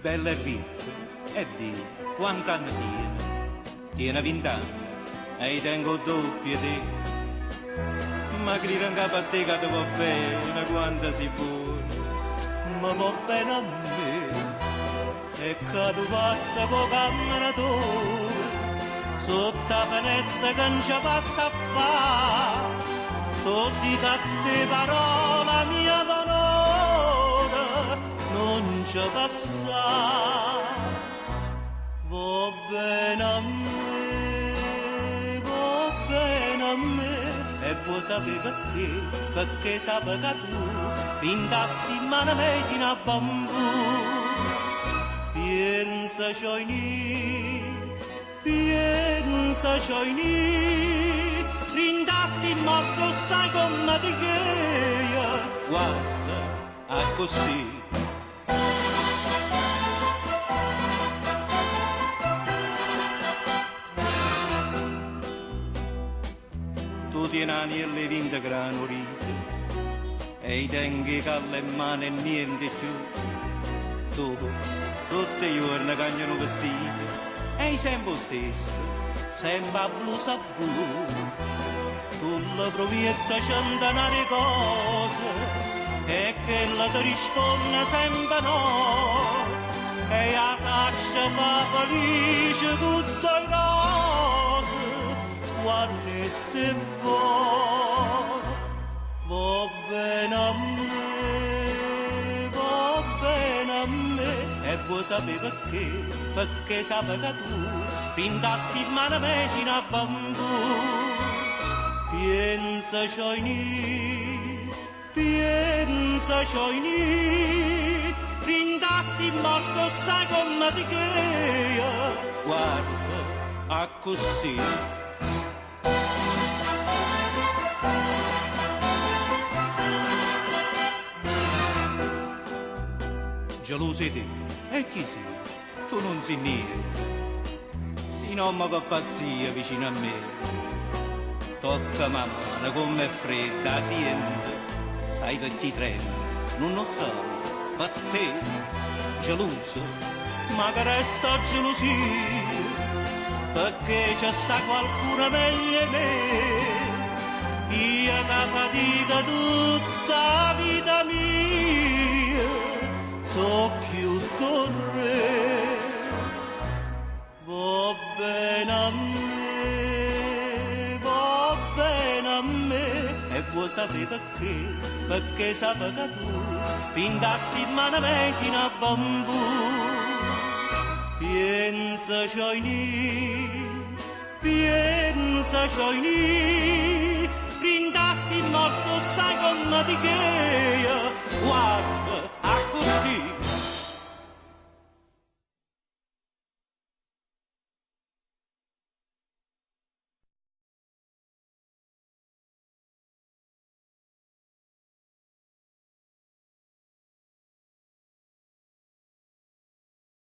bella e ricca, e di quanti anni tiene 20 anni, e tengo doppio te. Ma grida in capo a te che ti va bene quando si buona, ma va bene a me, e che tu passa con camminatore, sotto la finestra che non ci passa a fare, tutti tante parole mia valore, non ci passa. Va bene a me, va bene a me, e vuoi sapere perché sape che tu pintasti in mano vicino a bambù. Pensa c'hai ni, rindasti in morso sai come ti cheia. Guarda, a così. Tu tieni anelli 20 granulite e i tengi calle in mano e niente più. Tu, tutti i giorni cambiano vestiti e i sempre stesso, sempre a blusa blu. Tu la provietta centinarie cose e che la ti risponde sempre no, e la saccia fa felice tutte le cose quando se va bene a me, va bene a me, e vuoi sapere perché sape che tu pintasti in mano vicino a bambù. Pensa c'hai ni, pintasti in morso sai come ti cheia. Guarda, a così. Gelosi te, e chi sei? Tu non sei niente, si non mi fa pazzia vicino a me. Tocca ma mano come è fredda, siente, sai per chi trema, non lo so, per te, geloso, ma che resta gelosia, perché c'è sta qualcuno meglio di me, io che fatica tutta la vita mia, so più torre, va bene a me, e vuoi sapere perché sape che tu pintasti in mano vicino a bambù. Pensa c'hai ni, pintasti in morso sai come ti cheia. Guarda